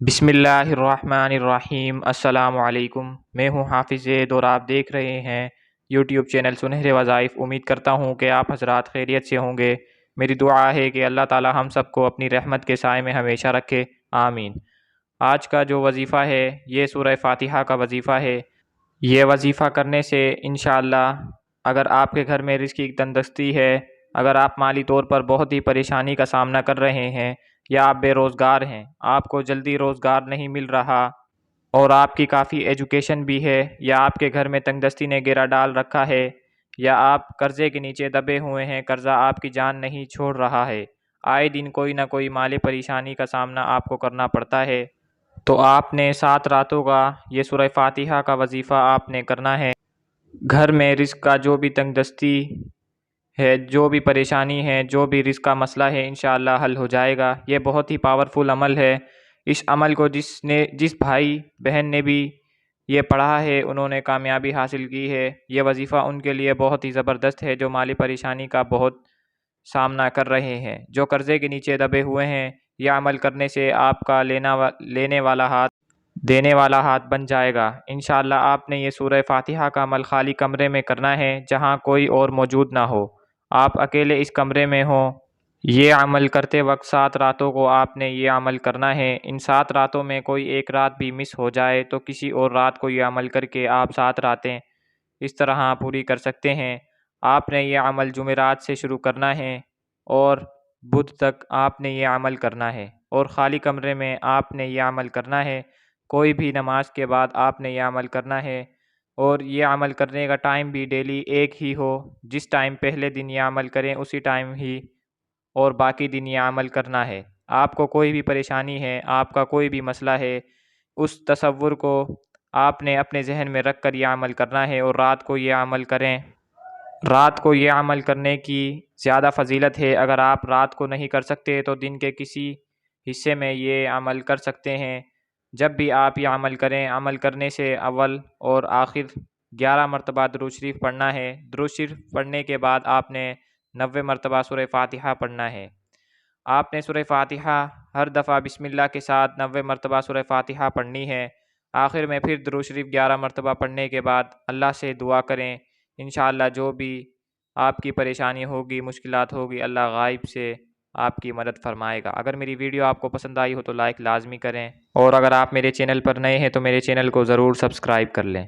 बिस्मिल्लाहिर्रहमानिर्रहीम। अस्सलाम वालेकुम। मैं हूं हाफिज़ ज़ैद और आप देख रहे हैं यूट्यूब चैनल सुनहरे वज़ाइफ। उम्मीद करता हूं कि आप हज़रात खैरियत से होंगे। मेरी दुआ है कि अल्लाह ताला हम सबको अपनी रहमत के साए में हमेशा रखे, आमीन। आज का जो वजीफ़ा है ये सूरह फ़ातिहा का वजीफ़ा है। ये वजीफ़ा करने से इंशाअल्लाह अगर आपके घर में रिज़्क़ की तंदरुस्ती है, अगर आप माली तौर पर बहुत ही परेशानी का सामना कर रहे हैं या आप बेरोज़गार हैं, आपको जल्दी रोज़गार नहीं मिल रहा और आपकी काफ़ी एजुकेशन भी है, या आपके घर में तंगदस्ती ने घेरा डाल रखा है, या आप कर्ज़े के नीचे दबे हुए हैं, कर्ज़ा आपकी जान नहीं छोड़ रहा है, आए दिन कोई ना कोई माली परेशानी का सामना आपको करना पड़ता है, तो आपने 7 रातों का ये सूरह फ़ातिहा का वजीफ़ा आपने करना है। घर में रिज़्क़ का जो भी तंगदस्ती है, जो भी परेशानी है, जो भी रिज़्क़ का मसला है, इंशाअल्लाह हल हो जाएगा। ये बहुत ही पावरफुल अमल है। इस अमल को जिस भाई बहन ने भी ये पढ़ा है उन्होंने कामयाबी हासिल की है। ये वजीफ़ा उनके लिए बहुत ही ज़बरदस्त है जो माली परेशानी का बहुत सामना कर रहे हैं, जो कर्ज़े के नीचे दबे हुए हैं। यह अमल करने से आपका लेने वाला हाथ देने वाला हाथ बन जाएगा। इंशाअल्लाह आपने ये सूरह फ़ातिहा का अमल खाली कमरे में करना है जहाँ कोई और मौजूद ना हो, आप अकेले इस कमरे में हों। ये अमल करते वक्त 7 रातों को आपने ये अमल करना है। इन 7 रातों में कोई एक रात भी मिस हो जाए तो किसी और रात को ये अमल करके आप 7 रातें इस तरह पूरी कर सकते हैं। आपने ये अमल जुमेरात से शुरू करना है और बुध तक आपने ये अमल करना है, और ख़ाली कमरे में आपने ये अमल करना है। कोई भी नमाज के बाद आपने ये अमल करना है, और ये अमल करने का टाइम भी डेली एक ही हो। जिस टाइम पहले दिन ये अमल करें उसी टाइम ही, और बाकी दिन ये अमल करना है। आपको कोई भी परेशानी है, आपका कोई भी मसला है, उस तसव्वुर को आपने अपने जहन में रख कर यह अमल करना है और रात को ये अमल करें। रात को ये अमल करने की ज़्यादा फजीलत है। अगर आप रात को नहीं कर सकते तो दिन के किसी हिस्से में ये अमल कर सकते हैं। जब भी आप ये अमल करें, अमल करने से अव्वल और आखिर 11 मरतबा दुरूद शरीफ पढ़ना है। दुरूद शरीफ पढ़ने के बाद आपने 90 मरतबा सूरह फ़ातिहा पढ़ना है। आपने सूरह फ़ातिहा हर दफ़ा बिस्मिल्लाह के साथ 90 मरतबा सूरह फ़ातिहा पढ़नी है। आखिर में फिर दुरूद शरीफ 11 मरतबा पढ़ने के बाद अल्लाह से दुआ करें। इंशाअल्लाह जो भी आपकी परेशानी होगी, मुश्किलात होगी, अल्लाह गायब से आपकी मदद फरमाएगा। अगर मेरी वीडियो आपको पसंद आई हो तो लाइक लाजमी करें, और अगर आप मेरे चैनल पर नए हैं तो मेरे चैनल को ज़रूर सब्सक्राइब कर लें।